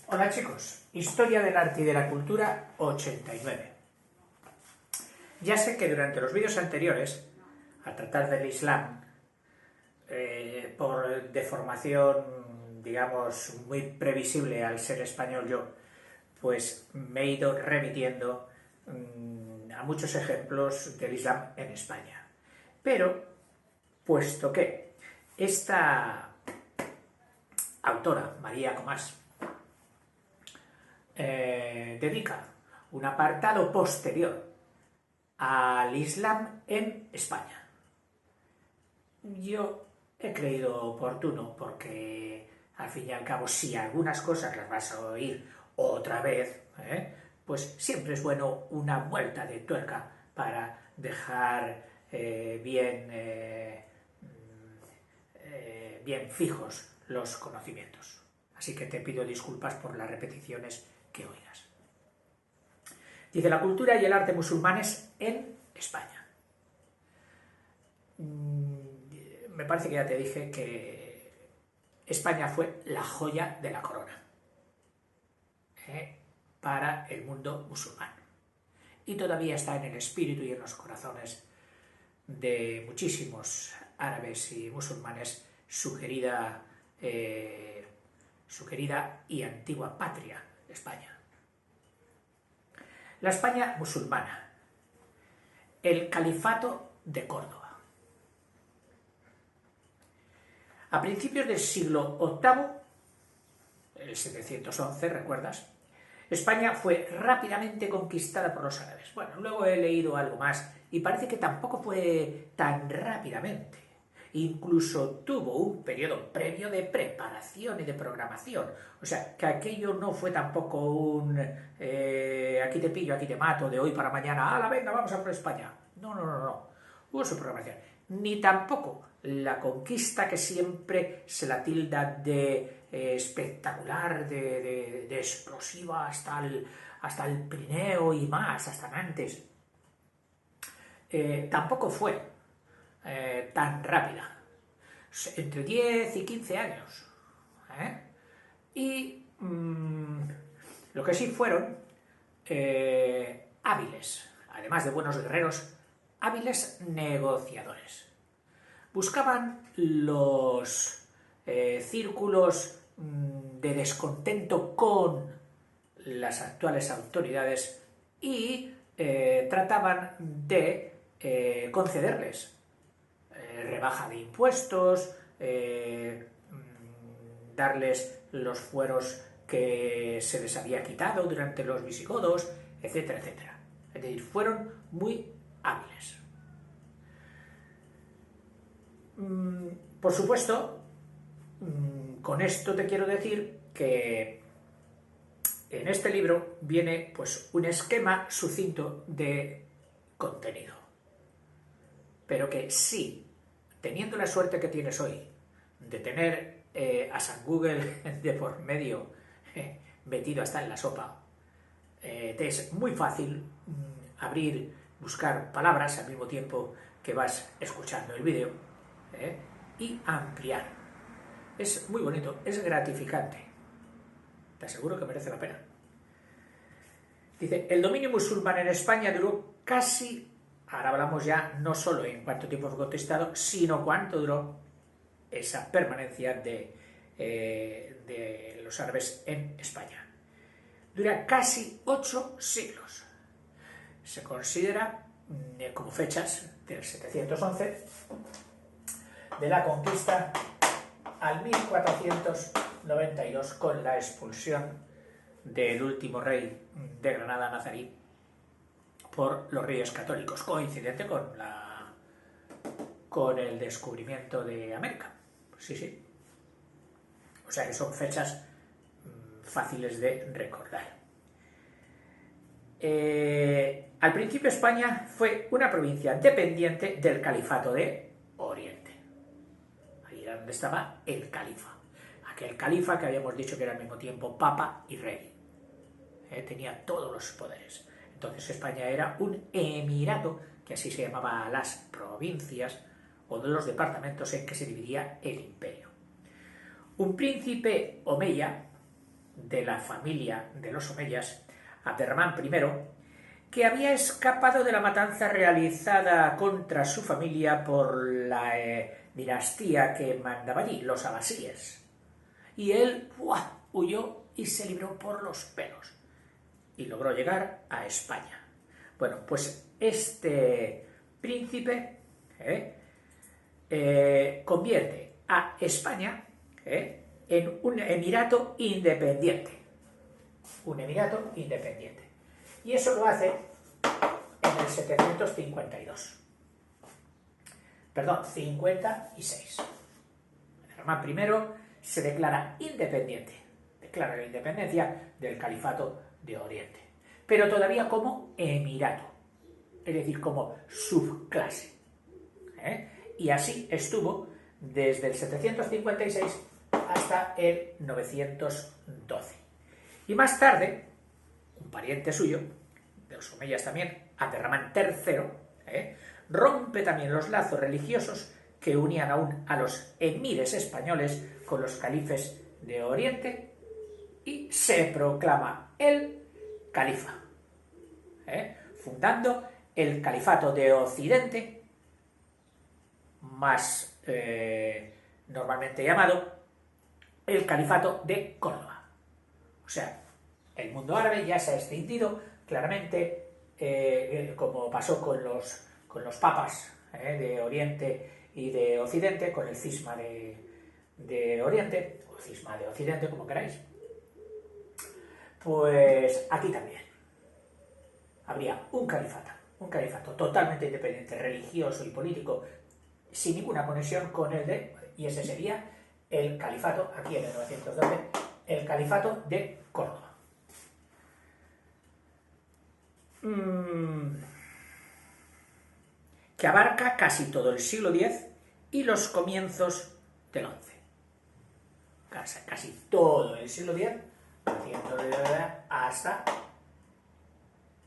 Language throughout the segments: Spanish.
Hola chicos, Historia del Arte y de la Cultura 89. Ya sé que durante los vídeos anteriores, al tratar del Islam, por deformación, digamos, muy previsible al ser español yo, pues me he ido remitiendo a muchos ejemplos del Islam en España. Pero, puesto que esta autora, María Comás, dedica un apartado posterior al Islam en España. Yo he creído oportuno porque, al fin y al cabo, si algunas cosas las vas a oír otra vez, pues siempre es bueno una vuelta de tuerca para dejar bien fijos los conocimientos. Así que te pido disculpas por las repeticiones que oigas. Dice: la cultura y el arte musulmanes en España. Me parece que ya te dije que España fue la joya de la corona para el mundo musulmán. Y todavía está en el espíritu y en los corazones de muchísimos árabes y musulmanes su querida y antigua patria, España. La España musulmana. El Califato de Córdoba. A principios del siglo VIII, el 711, ¿recuerdas? España fue rápidamente conquistada por los árabes. Bueno, luego he leído algo más y parece que tampoco fue tan rápidamente. Incluso tuvo un periodo previo de preparación y de programación. O sea, que aquello no fue tampoco un aquí te pillo, aquí te mato, de hoy para mañana, ¡hala, venga, vamos a por España! No. Hubo su programación. Ni tampoco la conquista que siempre se la tilda de espectacular, de explosiva hasta el Pirineo y más, hasta antes. Tampoco fue tan rápida, entre 10 y 15 años. Y lo que sí fueron hábiles, además de buenos guerreros, hábiles negociadores. Buscaban los círculos de descontento con las actuales autoridades y trataban de concederles rebaja de impuestos, darles los fueros que se les había quitado durante los visigodos, etcétera, etcétera. Es decir, fueron muy hábiles. Por supuesto, con esto te quiero decir que en este libro viene pues un esquema sucinto de contenido, pero que sí, teniendo la suerte que tienes hoy de tener a San Google de por medio metido hasta en la sopa, te es muy fácil abrir, buscar palabras al mismo tiempo que vas escuchando el vídeo y ampliar. Es muy bonito, es gratificante. Te aseguro que merece la pena. Dice: el dominio musulmán en España duró casi, ahora hablamos ya no solo en cuánto tiempo fue conquistado, sino cuánto duró esa permanencia de los árabes en España. Dura casi 8 siglos. Se considera como fechas del 711, de la conquista, al 1492, con la expulsión del último rey de Granada, Nazarí, por los reyes católicos, coincidente con el descubrimiento de América. Sí. O sea que son fechas fáciles de recordar. Al principio España fue una provincia dependiente del Califato de Oriente. Ahí era donde estaba el califa. Aquel califa que habíamos dicho que era al mismo tiempo papa y rey. Tenía todos los poderes. Entonces España era un emirato, que así se llamaba a las provincias o de los departamentos en que se dividía el imperio. Un príncipe omeya, de la familia de los omeyas, Abderramán I, que había escapado de la matanza realizada contra su familia por la dinastía que mandaba allí, los abasíes. Y él huyó y se libró por los pelos y logró llegar a España. Bueno, pues este príncipe convierte a España en un emirato independiente. Un emirato independiente. Y eso lo hace en el 752. Perdón, 56. Abderramán I se declara independiente. Declara la independencia del califato de Oriente. Pero todavía como emirato. Es decir, como subclase. Y así estuvo desde el 756 hasta el 912. Y más tarde, un pariente suyo, de los omeyas también, Abderramán III, rompe también los lazos religiosos que unían aún a los emires españoles con los califes de Oriente y se proclama el califa, fundando el califato de Occidente, más normalmente llamado el califato de Córdoba. O sea, el mundo árabe ya se ha extinguido claramente, como pasó con los papas de Oriente y de Occidente, con el cisma de Oriente, o cisma de Occidente, como queráis. Pues aquí también habría un califato totalmente independiente, religioso y político, sin ninguna conexión con el de, y ese sería el califato, aquí en el 912, el califato de Córdoba. Que abarca casi todo el siglo X y los comienzos del XI. Casi todo el siglo X, hasta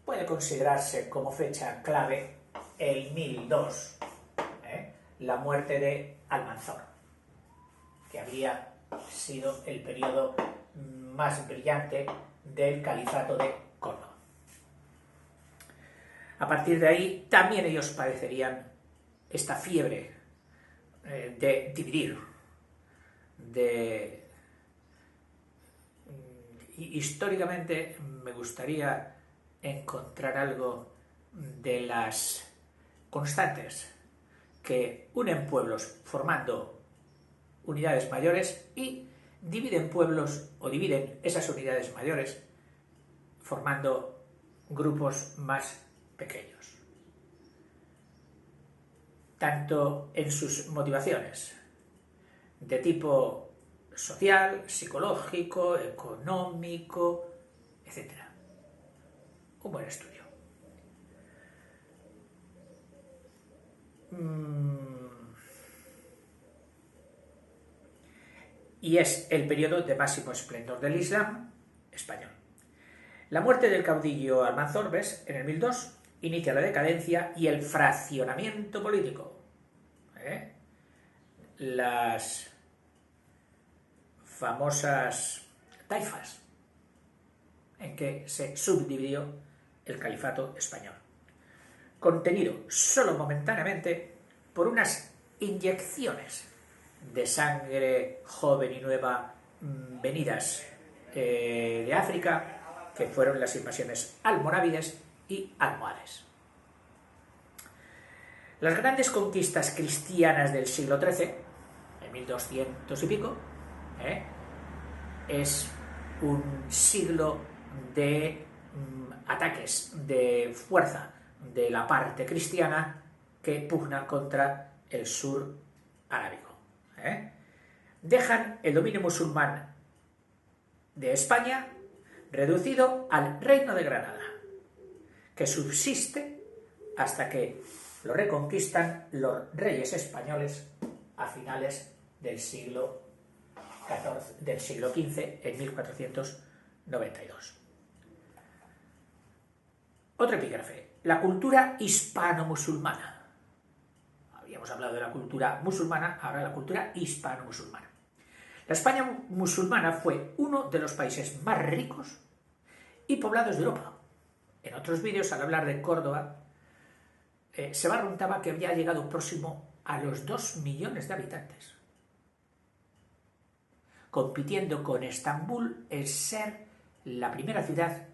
puede considerarse como fecha clave el 1002, la muerte de Almanzor, que habría sido el periodo más brillante del califato de Córdoba. A partir de ahí también ellos padecerían esta fiebre de dividir, históricamente me gustaría encontrar algo de las constantes que unen pueblos formando unidades mayores y dividen pueblos o dividen esas unidades mayores formando grupos más pequeños, tanto en sus motivaciones de tipo social, psicológico, económico, etc. Un buen estudio. Y es el periodo de máximo esplendor del Islam español. La muerte del caudillo Almanzor, ¿ves?, en el 1002, inicia la decadencia y el fraccionamiento político. Las famosas taifas en que se subdividió el califato español, contenido solo momentáneamente por unas inyecciones de sangre joven y nueva venidas de África, que fueron las invasiones almorávides y almohades. Las grandes conquistas cristianas del siglo XIII, en 1200 y pico, es un siglo de ataques de fuerza de la parte cristiana que pugna contra el sur arábigo. Dejan el dominio musulmán de España reducido al Reino de Granada, que subsiste hasta que lo reconquistan los reyes españoles a finales del siglo XV, en 1492. Otro epígrafe: la cultura hispano-musulmana. Habíamos hablado de la cultura musulmana, ahora la cultura hispano-musulmana. La España musulmana fue uno de los países más ricos y poblados de Europa. En otros vídeos, al hablar de Córdoba, se barruntaba que había llegado próximo a los 2 millones de habitantes, compitiendo con Estambul en ser la primera ciudad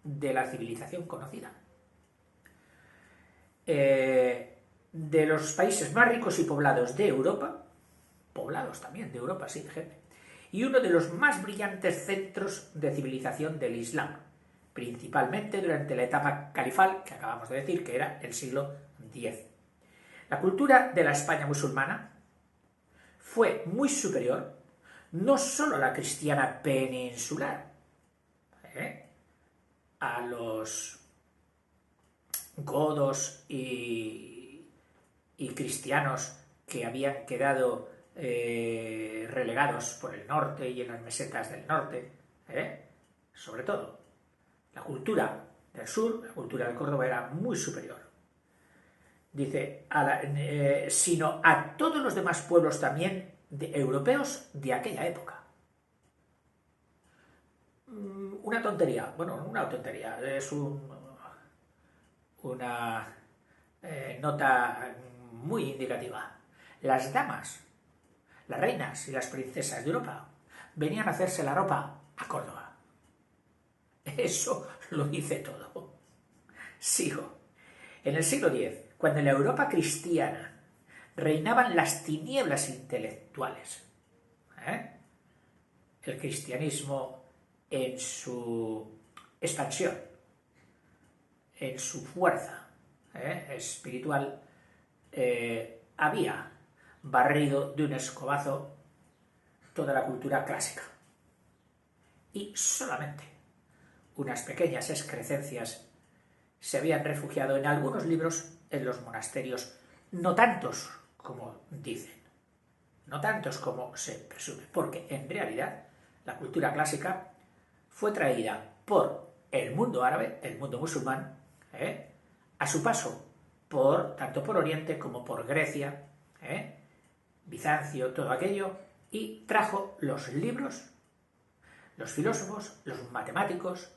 de la civilización conocida. De los países más ricos y poblados de Europa, poblados también de Europa, sí, gente, y uno de los más brillantes centros de civilización del Islam, principalmente durante la etapa califal, que acabamos de decir, que era el siglo X. La cultura de la España musulmana fue muy superior, no solo a la cristiana peninsular, a los godos y cristianos que habían quedado relegados por el norte y en las mesetas del norte, sobre todo. La cultura del sur, la cultura de Córdoba, era muy superior. Dice, sino a todos los demás pueblos también europeos de aquella época. Una tontería, bueno, una tontería, es una nota muy indicativa. Las damas, las reinas y las princesas de Europa venían a hacerse la ropa a Córdoba. Eso lo dice todo. Sigo. En el siglo X, cuando en la Europa cristiana reinaban las tinieblas intelectuales, el cristianismo en su expansión, en su fuerza espiritual, había barrido de un escobazo toda la cultura clásica. Y solamente unas pequeñas excrecencias se habían refugiado en algunos libros en los monasterios, no tantos como dicen, no tantos como se presume, porque en realidad la cultura clásica fue traída por el mundo árabe, el mundo musulmán, a su paso tanto por Oriente como por Grecia, Bizancio, todo aquello, y trajo los libros, los filósofos, los matemáticos,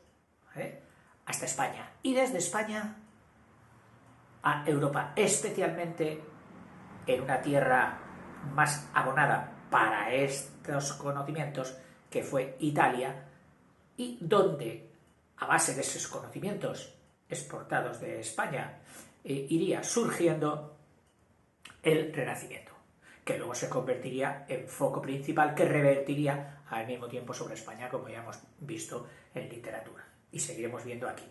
hasta España. Y desde España a Europa, especialmente en una tierra más abonada para estos conocimientos, que fue Italia, y donde, a base de esos conocimientos exportados de España, iría surgiendo el Renacimiento, que luego se convertiría en foco principal que revertiría al mismo tiempo sobre España, como ya hemos visto en literatura, y seguiremos viendo aquí.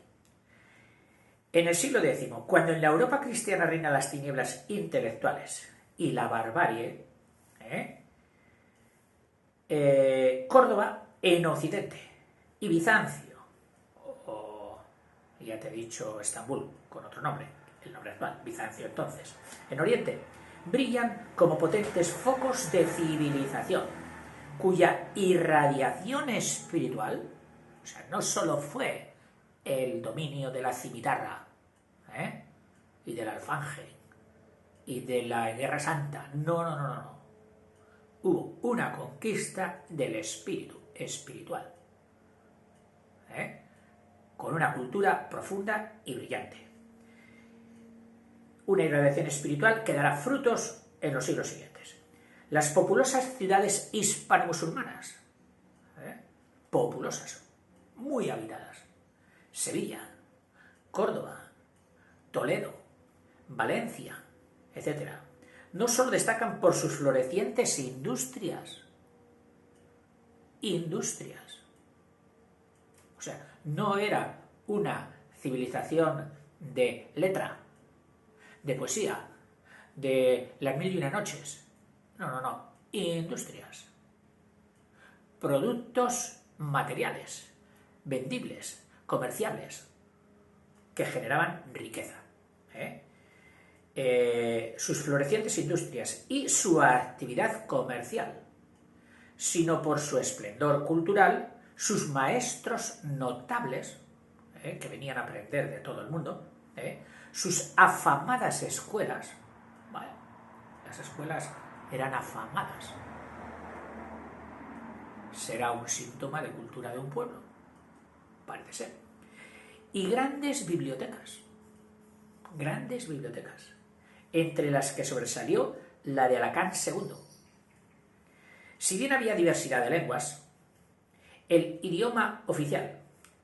En el siglo X, cuando en la Europa cristiana reinan las tinieblas intelectuales y la barbarie, Córdoba en Occidente y Bizancio, o ya te he dicho Estambul, con otro nombre, el nombre actual, Bizancio entonces, en Oriente, brillan como potentes focos de civilización, cuya irradiación espiritual, o sea, no solo fue el dominio de la cimitarra, y del alfanje, y de la Guerra Santa, no. Hubo una conquista del espíritu espiritual, con una cultura profunda y brillante. Una irradiación espiritual que dará frutos en los siglos siguientes. Las populosas ciudades hispano-musulmanas, populosas, muy habitadas, Sevilla, Córdoba, Toledo, Valencia, etc., no solo destacan por sus florecientes industrias, o sea, no era una civilización de letra, de poesía, de las mil y una noches, no, industrias, productos materiales, vendibles, comerciables, que generaban riqueza. Sus florecientes industrias y su actividad comercial, sino por su esplendor cultural, sus maestros notables, que venían a aprender de todo el mundo, sus afamadas escuelas, las escuelas eran afamadas, será un síntoma de cultura de un pueblo, parece ser. Y grandes bibliotecas, entre las que sobresalió la de Alacant II. Si bien había diversidad de lenguas, el idioma oficial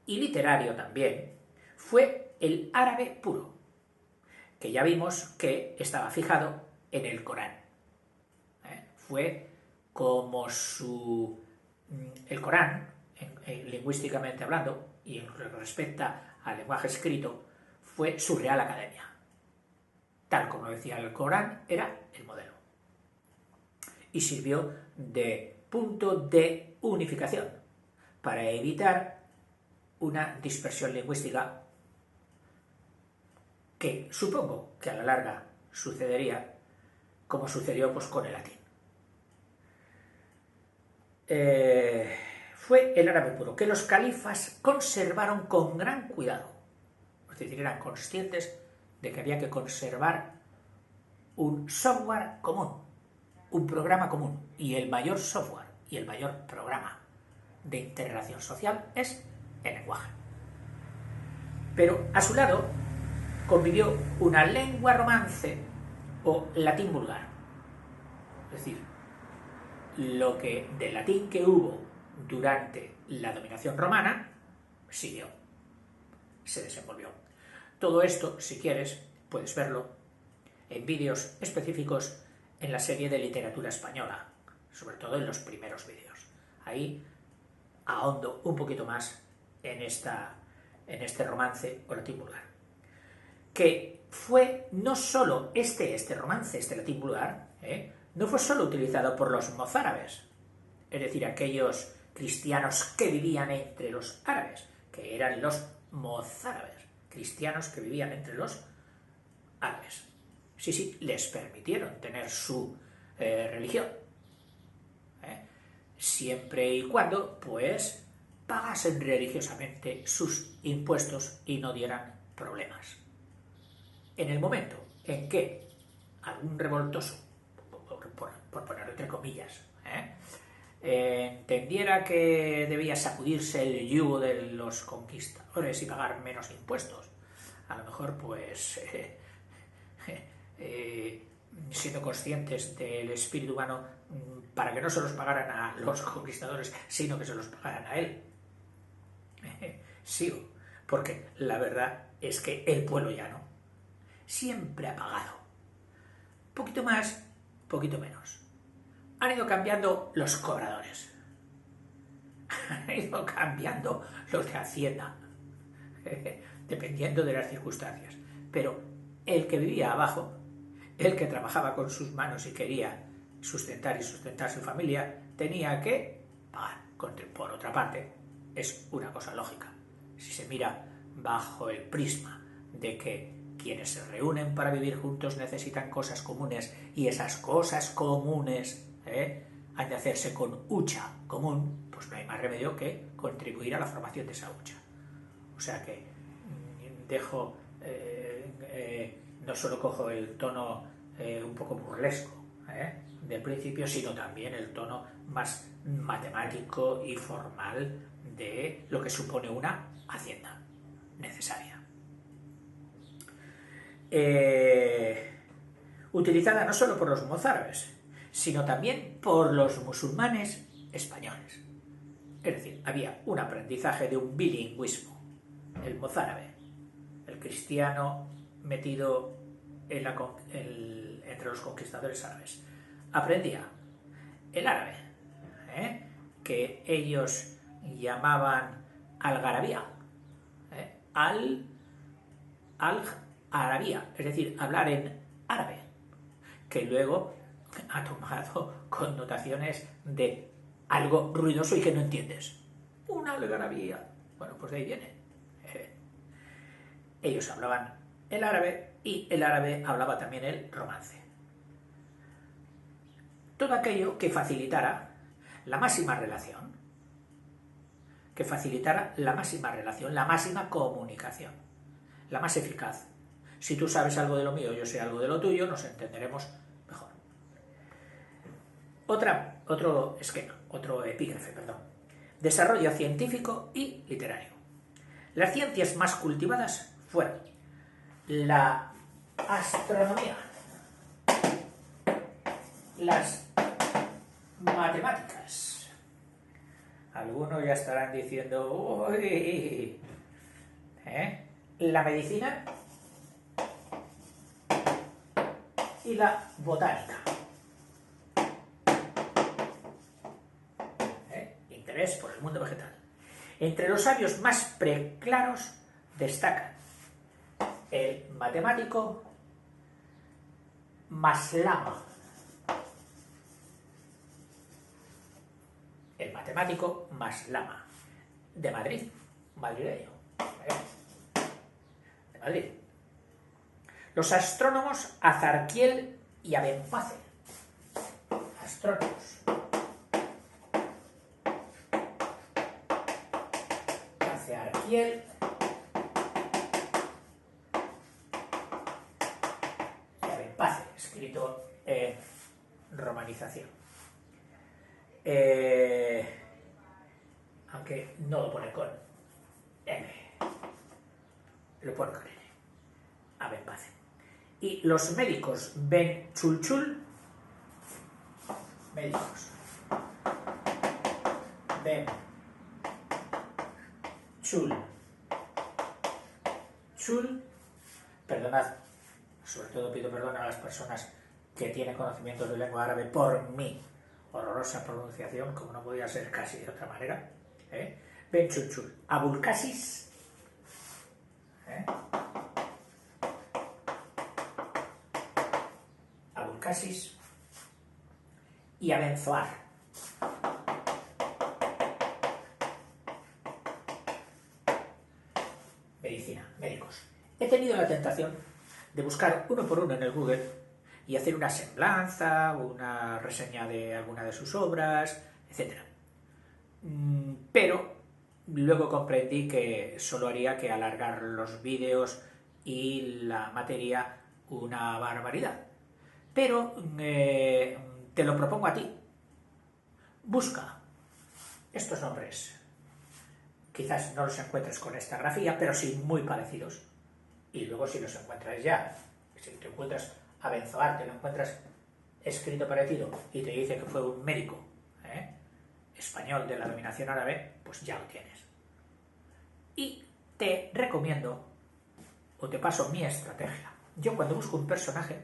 y literario también fue el árabe puro, que ya vimos que estaba fijado en el Corán. Fue como el Corán, lingüísticamente hablando, y en lo que respecta al lenguaje escrito, fue su Real Academia. Tal como decía el Corán, era el modelo. Y sirvió de punto de unificación para evitar una dispersión lingüística que supongo que a la larga sucedería como sucedió pues, con el latín. Fue el árabe puro, que los califas conservaron con gran cuidado. Es decir, eran conscientes de que había que conservar un software común, un programa común, y el mayor software y el mayor programa de integración social es el lenguaje. Pero a su lado convivió una lengua romance o latín vulgar. Es decir, lo que del latín que hubo durante la dominación romana siguió, se desenvolvió. Todo esto, si quieres, puedes verlo en vídeos específicos en la serie de literatura española, sobre todo en los primeros vídeos. Ahí ahondo un poquito más en este romance o latín vulgar. Que fue no solo este romance, este latín vulgar, no fue solo utilizado por los mozárabes, es decir, aquellos cristianos que vivían entre los árabes, que eran los mozárabes, cristianos que vivían entre los árabes. Sí, les permitieron tener su religión, siempre y cuando, pues, pagasen religiosamente sus impuestos y no dieran problemas. En el momento en que algún revoltoso, por ponerlo entre comillas, entendiera que debía sacudirse el yugo de los conquistadores y pagar menos impuestos, a lo mejor pues siendo conscientes del espíritu humano, para que no se los pagaran a los conquistadores, sino que se los pagaran a él. Sigo, porque la verdad es que el pueblo llano siempre ha pagado. Poquito más, poquito menos. Han ido cambiando los cobradores. Han ido cambiando los de Hacienda, dependiendo de las circunstancias. Pero el que vivía abajo, el que trabajaba con sus manos y quería sustentar su familia, tenía que pagar. Por otra parte, es una cosa lógica. Si se mira bajo el prisma de que quienes se reúnen para vivir juntos necesitan cosas comunes y esas cosas comunes han de hacerse con hucha común, pues no hay más remedio que contribuir a la formación de esa hucha. O sea que dejo, no solo cojo el tono un poco burlesco del principio, sino también el tono más matemático y formal de lo que supone una hacienda necesaria. Utilizada no solo por los mozárabes, sino también por los musulmanes españoles. Es decir, había un aprendizaje de un bilingüismo. El mozárabe, el cristiano metido entre los conquistadores árabes, aprendía el árabe, que ellos llamaban algarabía, al-arabía, es decir, hablar en árabe, que luego ha tomado connotaciones de algo ruidoso y que no entiendes. Una algarabía. Bueno, pues de ahí viene. Ellos hablaban el árabe y el árabe hablaba también el romance. Todo aquello que facilitara la máxima relación, la máxima comunicación, la más eficaz. Si tú sabes algo de lo mío, yo sé algo de lo tuyo, nos entenderemos mejor. Otro esquema, otro epígrafe, perdón. Desarrollo científico y literario. Las ciencias más cultivadas fueron la astronomía, las matemáticas. Algunos ya estarán diciendo, uy, la medicina y la botánica. Interés por el mundo vegetal. Entre los sabios más preclaros destacan el matemático Maslama. El matemático Maslama, de Madrid, madrileño, de Madrid. Los astrónomos Azarquiel y Abenpácer. Astrónomos. Azarquiel y Abenpácer, escrito en romanización. Aunque no lo pone con M, lo pone con N. Abenpácer. Y los médicos Ben Chulchul, médicos Ben Chul, perdonad, sobre todo pido perdón a las personas que tienen conocimientos de lengua árabe por mi horrorosa pronunciación, como no podía ser casi de otra manera. Ben Chulchul, Abulcasis, Abulcasis y Abenzoar. Medicina, médicos. He tenido la tentación de buscar uno por uno en el Google y hacer una semblanza, una reseña de alguna de sus obras, etc. Pero luego comprendí que solo haría que alargar los vídeos y la materia una barbaridad. Pero te lo propongo a ti. Busca estos nombres. Quizás no los encuentres con esta grafía, pero sí muy parecidos. Y luego si los encuentras ya, si te encuentras Abenzoar, te lo encuentras escrito parecido y te dice que fue un médico español de la dominación árabe, pues ya lo tienes. Y te recomiendo, o te paso mi estrategia. Yo cuando busco un personaje,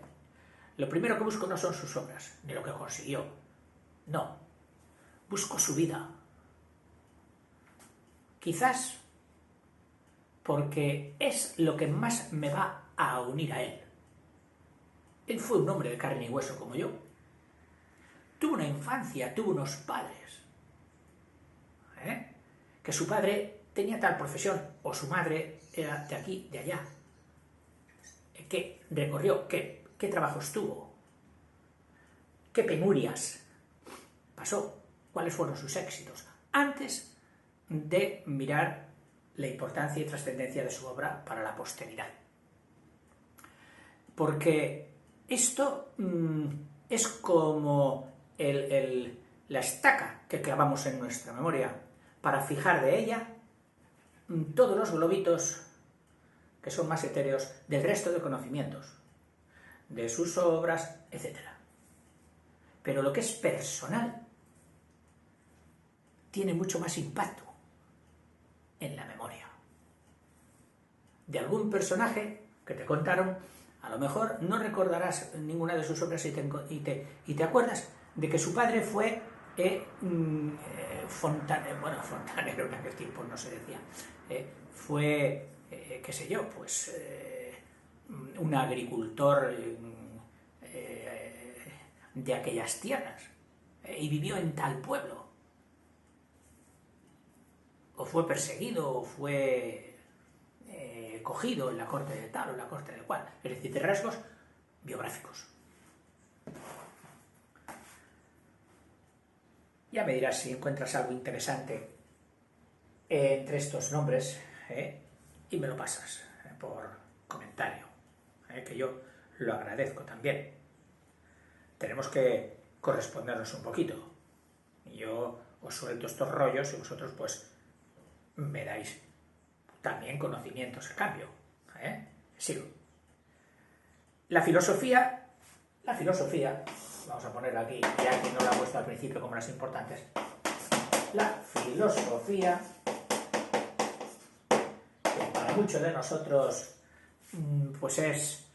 lo primero que busco no son sus obras, ni lo que consiguió. No. Busco su vida. Quizás porque es lo que más me va a unir a él. Él fue un hombre de carne y hueso como yo. Tuvo una infancia, tuvo unos padres. Que su padre tenía tal profesión, o su madre era de aquí, de allá. Que recorrió, qué trabajos tuvo, qué penurias pasó, cuáles fueron sus éxitos, antes de mirar la importancia y trascendencia de su obra para la posteridad. Porque esto es como la estaca que clavamos en nuestra memoria para fijar de ella todos los globitos que son más etéreos del resto de conocimientos, de sus obras, etc. Pero lo que es personal tiene mucho más impacto en la memoria. De algún personaje que te contaron, a lo mejor no recordarás ninguna de sus obras y te acuerdas de que su padre fue fontanero en aquel tiempo no se decía, fue, qué sé yo, pues un agricultor de aquellas tierras y vivió en tal pueblo, o fue perseguido, o fue cogido en la corte de tal o en la corte de cual, es decir, de rasgos biográficos. Ya me dirás si encuentras algo interesante entre estos nombres y me lo pasas por comentario, que yo lo agradezco también. Tenemos que correspondernos un poquito. Yo os suelto estos rollos y vosotros pues me dais también conocimientos a cambio. Sigo. La filosofía, vamos a ponerla aquí, ya que no la he puesto al principio como las importantes. La filosofía, que para muchos de nosotros pues es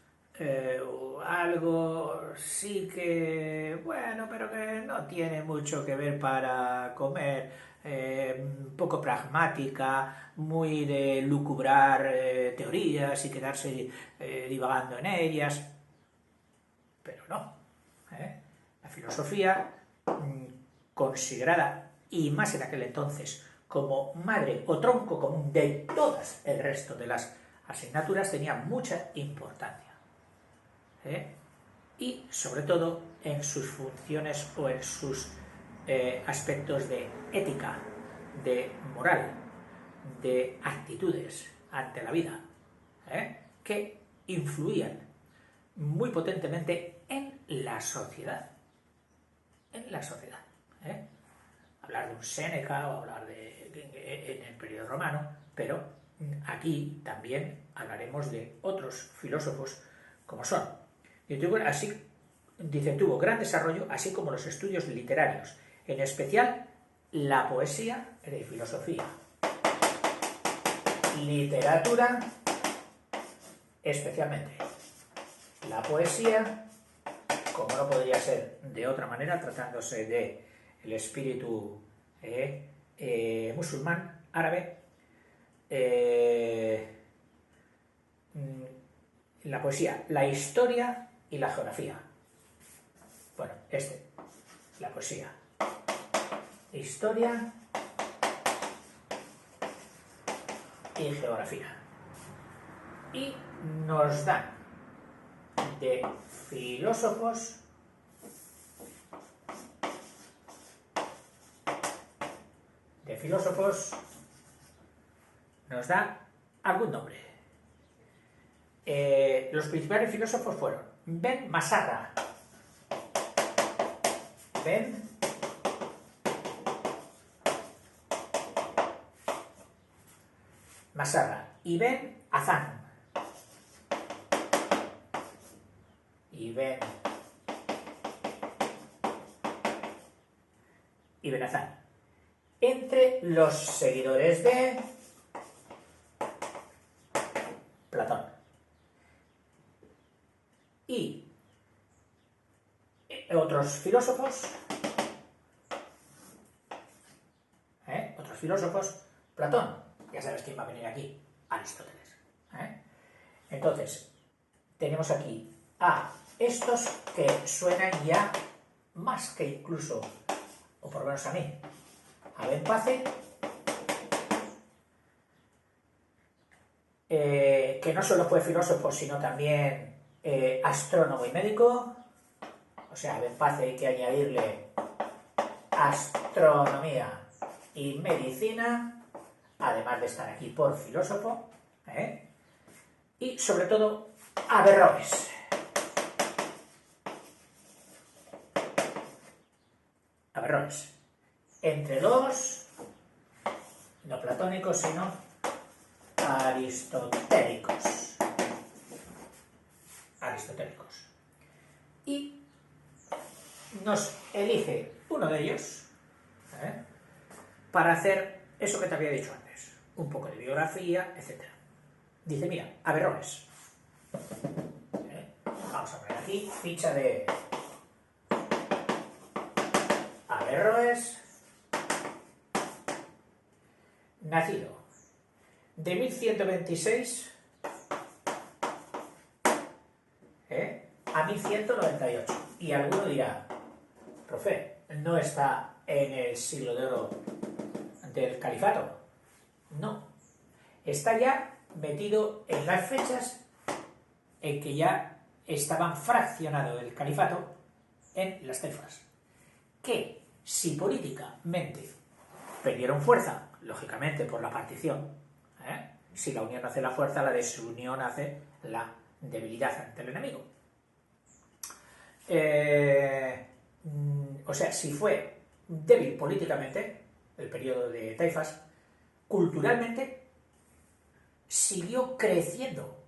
algo sí que, bueno, pero que no tiene mucho que ver para comer, poco pragmática, muy de lucubrar teorías y quedarse divagando en ellas, pero no. La filosofía, considerada, y más en aquel entonces, como madre o tronco común de todas el resto de las asignaturas, tenía mucha importancia. Y sobre todo en sus funciones o en sus aspectos de ética, de moral, de actitudes ante la vida, que influían muy potentemente en la sociedad. En la sociedad. Hablar de un Séneca o hablar en el periodo romano, pero aquí también hablaremos de otros filósofos como son. Y tuvo gran desarrollo, así como los estudios literarios, en especial la poesía de filosofía, literatura, especialmente la poesía, como no podría ser de otra manera, tratándose de el espíritu musulmán, árabe, la poesía, la historia y la geografía. Bueno, la poesía, historia y geografía. Y nos dan de filósofos nos da algún nombre. Los principales filósofos fueron Ben Masarra, Ibn Hazán, entre los seguidores de Platón. Y otros filósofos, Platón, ya sabes quién va a venir aquí, Aristóteles. Entonces, tenemos aquí a estos que suenan ya más que incluso, o por lo menos a mí, a Benpace, que no solo fue filósofo, sino también astrónomo y médico. O sea, a Benpace hay que añadirle astronomía y medicina, además de estar aquí por filósofo, y sobre todo Averroes. Entre dos, no platónicos, sino aristotélicos. Y nos elige uno de ellos para hacer eso que te había dicho antes, un poco de biografía, etc. Dice, mira, Averroes. Vamos a poner aquí ficha de Averroes, nacido de 1126 a 1198. Y alguno dirá, profe, ¿no está en el siglo de oro del califato? No, está ya metido en las fechas en que ya estaban fraccionado el califato en las cefas, que si políticamente perdieron fuerza, lógicamente por la partición, si la unión hace la fuerza, la desunión hace la debilidad ante el enemigo. O sea, si fue débil políticamente, el periodo de Taifas, culturalmente siguió creciendo.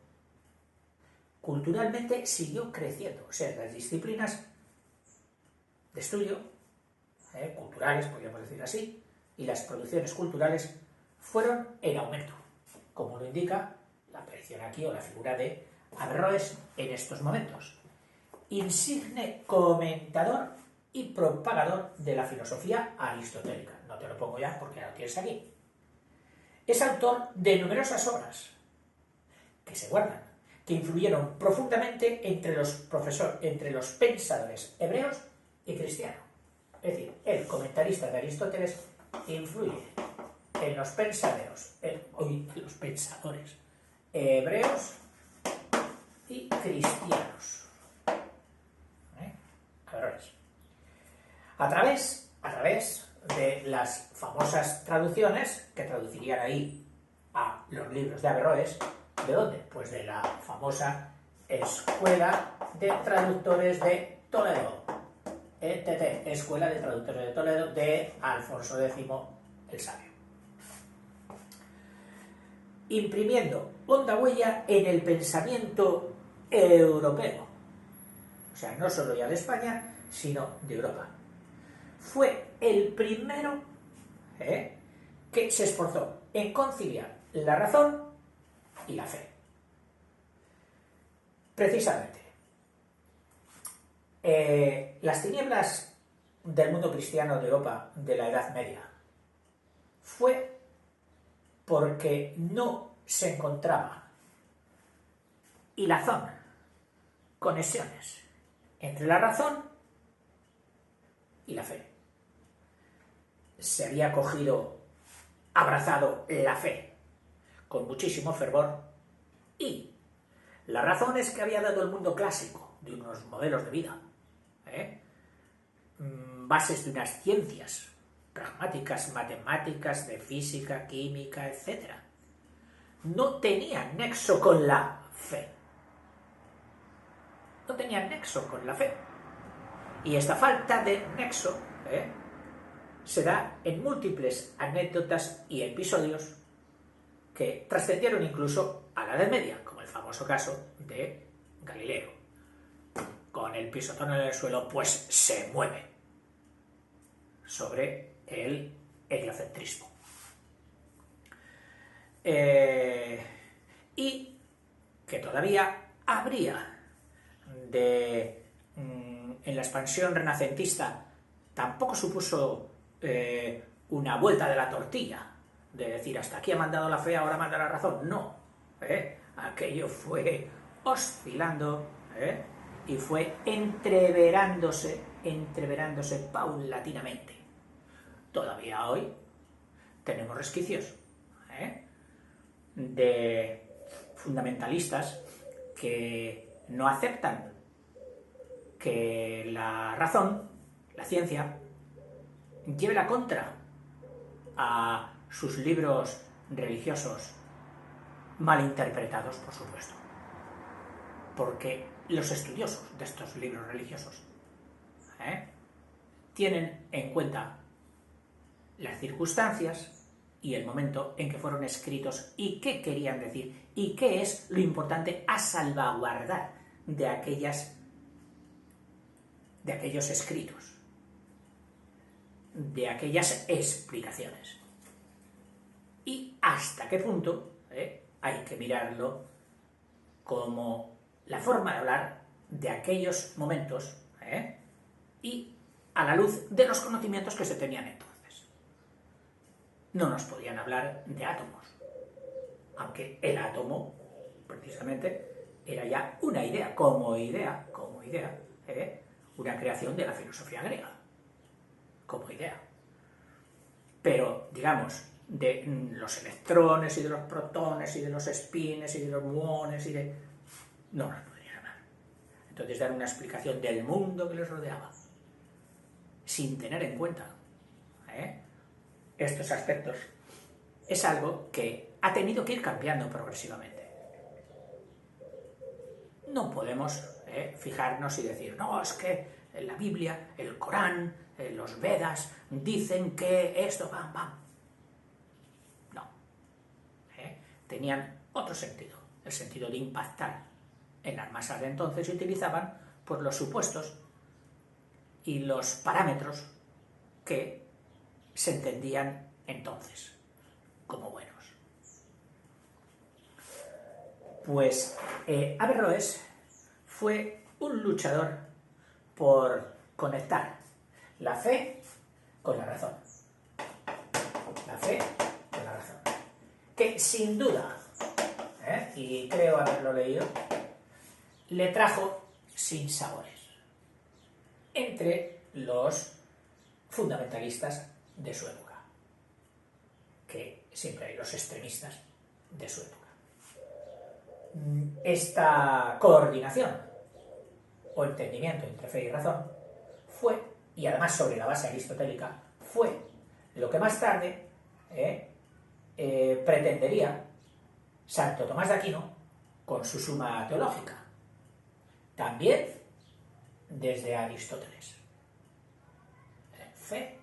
Culturalmente siguió creciendo. O sea, las disciplinas de estudio, culturales, podríamos decir así, y las producciones culturales fueron en aumento, como lo indica la aparición aquí o la figura de Averroes en estos momentos. Insigne comentador y propagador de la filosofía aristotélica. No te lo pongo ya porque ya lo tienes aquí. Es autor de numerosas obras que se guardan, que influyeron profundamente entre los pensadores hebreos y cristianos. Es decir, el comentarista de Aristóteles influye en los pensadores hebreos y cristianos. A través de las famosas traducciones, que traducirían ahí a los libros de Averroes, ¿de dónde? Pues de la famosa Escuela de Traductores de Toledo, ETT, Escuela de Traductores de Toledo, de Alfonso X el Sabio. Imprimiendo honda huella en el pensamiento europeo. O sea, no solo ya de España, sino de Europa. Fue el primero que se esforzó en conciliar la razón y la fe. Precisamente, las tinieblas del mundo cristiano de Europa de la Edad Media fue porque no se encontraba hilazón, conexiones entre la razón y la fe. Se había abrazado la fe con muchísimo fervor y las razones que había dado el mundo clásico de unos modelos de vida, bases de unas ciencias pragmáticas, matemáticas, de física, química, etc., no tenían nexo con la fe. No tenían nexo con la fe. Y esta falta de nexo se da en múltiples anécdotas y episodios que trascendieron incluso a la Edad Media, como el famoso caso de Galileo. Con el pisotón en el suelo, pues se mueve sobre el heliocentrismo. Y que todavía habría en la expansión renacentista, tampoco supuso una vuelta de la tortilla, de decir hasta aquí ha mandado la fe, ahora manda la razón. No, aquello fue oscilando y fue entreverándose paulatinamente. Todavía hoy tenemos resquicios de fundamentalistas que no aceptan que la razón, la ciencia, lleve la contra a sus libros religiosos malinterpretados, por supuesto. Porque los estudiosos de estos libros religiosos tienen en cuenta las circunstancias y el momento en que fueron escritos y qué querían decir y qué es lo importante a salvaguardar de aquellos escritos, de aquellas explicaciones. Y hasta qué punto hay que mirarlo como la forma de hablar de aquellos momentos y a la luz de los conocimientos que se tenían entonces. No nos podían hablar de átomos, aunque el átomo, precisamente, era ya una idea, como idea, una creación de la filosofía griega, como idea. Pero, digamos, de los electrones y de los protones y de los espines y de los muones no nos podrían hablar. Entonces dar una explicación del mundo que les rodeaba, sin tener en cuenta estos aspectos, es algo que ha tenido que ir cambiando progresivamente. No podemos fijarnos y decir, no, es que la Biblia, el Corán, los Vedas, dicen que esto, pam, pam. No. Tenían otro sentido, el sentido de impactar en las masas de entonces y utilizaban pues, los supuestos y los parámetros que se entendían entonces como buenos. Pues Averroes fue un luchador por conectar la fe con la razón. La fe con la razón. Que sin duda, y creo haberlo leído, le trajo sinsabores entre los fundamentalistas de su época, que siempre hay los extremistas de su época. Esta coordinación o entendimiento entre fe y razón fue, y además sobre la base aristotélica, fue lo que más tarde pretendería Santo Tomás de Aquino con su Suma Teológica, también desde Aristóteles. Fe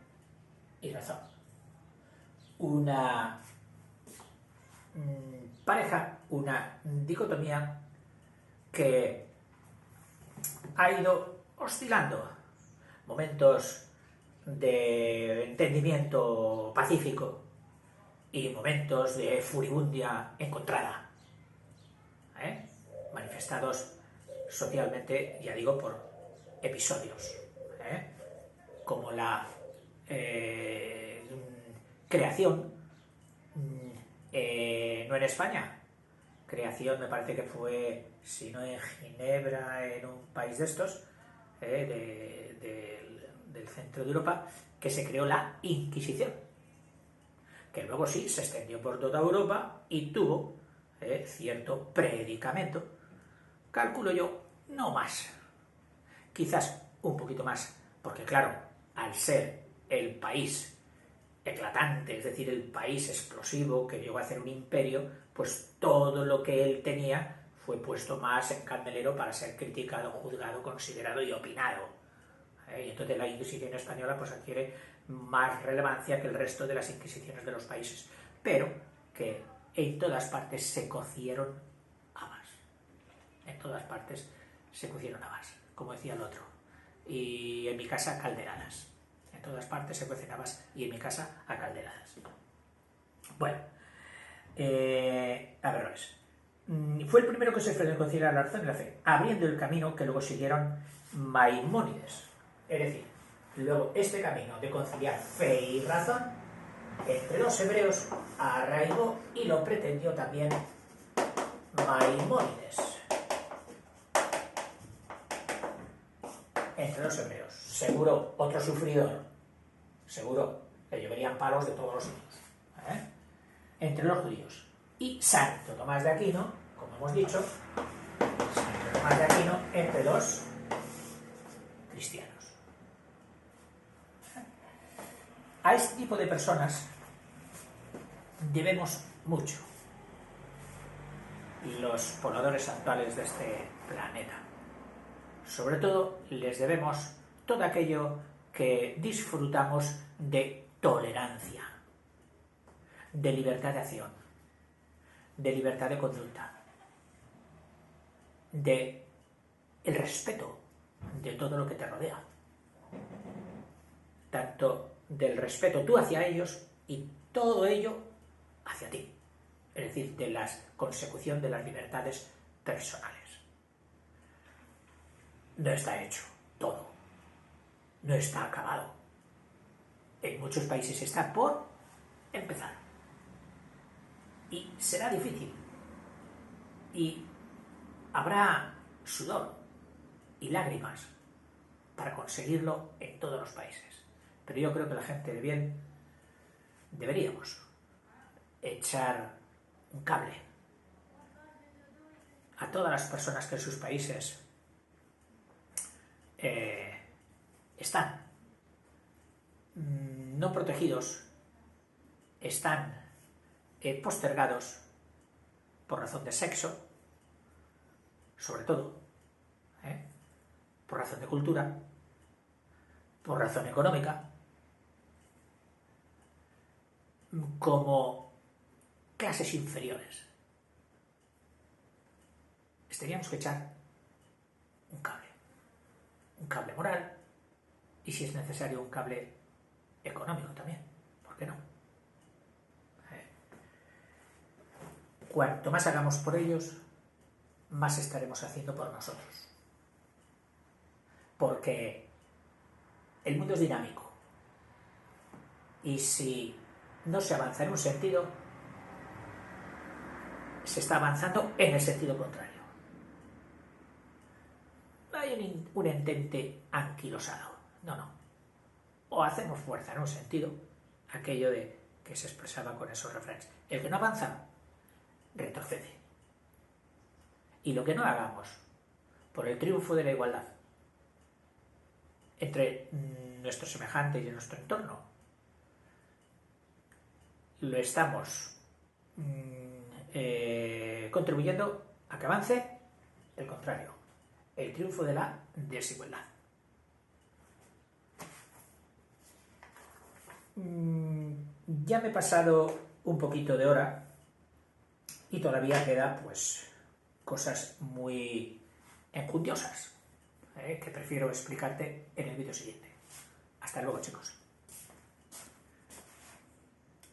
y razón. Una pareja, una dicotomía que ha ido oscilando, momentos de entendimiento pacífico y momentos de furibundia encontrada, manifestados socialmente, ya digo, por episodios, como la creación, no en España, creación me parece que fue, si no en Ginebra, en un país de estos, del centro de Europa, que se creó la Inquisición, que luego sí se extendió por toda Europa y tuvo cierto predicamento, calculo yo, no más, quizás un poquito más, porque claro, al ser el país eclatante, es decir, el país explosivo que llegó a ser un imperio, pues todo lo que él tenía fue puesto más en candelero para ser criticado, juzgado, considerado y opinado. Y entonces la Inquisición española pues adquiere más relevancia que el resto de las Inquisiciones de los países, pero que en todas partes se cocieron habas. En todas partes se cocieron habas, como decía el otro. Y en mi casa, calderadas. En todas partes se cuecen habas y en mi casa, a calderadas. Bueno, Averroes. Fue el primero que se ofreció conciliar la razón y la fe, abriendo el camino que luego siguieron Maimónides. Es decir, luego este camino de conciliar fe y razón entre los hebreos arraigó y lo pretendió también Maimónides. Entre los hebreos. Seguro otro sufridor. Seguro que lloverían palos de todos los sitios. Entre los judíos. Y Santo Tomás de Aquino, como hemos dicho, Santo Tomás de Aquino entre los cristianos. A este tipo de personas debemos mucho los pobladores actuales de este planeta. Sobre todo les debemos todo aquello que disfrutamos de tolerancia, de libertad de acción, de libertad de conducta, de el respeto de todo lo que te rodea, tanto del respeto tú hacia ellos y todo ello hacia ti, es decir, de la consecución de las libertades personales. No está hecho todo, no está acabado. En muchos países está por empezar. Y será difícil. Y habrá sudor y lágrimas para conseguirlo en todos los países. Pero yo creo que la gente de bien deberíamos echar un cable a todas las personas que en sus países están no protegidos, están postergados por razón de sexo, sobre todo, por razón de cultura, por razón económica, como clases inferiores. Les teníamos que echar un cable moral y, si es necesario, un cable económico también. ¿Por qué no? Cuanto más hagamos por ellos, más estaremos haciendo por nosotros. Porque el mundo es dinámico y si no se avanza en un sentido, se está avanzando en el sentido contrario. No hay un entente anquilosado, no. O hacemos fuerza en un sentido, aquello de que se expresaba con esos refranes. El que no avanza, retrocede. Y lo que no hagamos por el triunfo de la igualdad entre nuestros semejantes y nuestro entorno, lo estamos contribuyendo a que avance el contrario, el triunfo de la desigualdad. Ya me he pasado un poquito de hora y todavía queda pues cosas muy enjundiosas que prefiero explicarte en el vídeo siguiente. Hasta luego, chicos.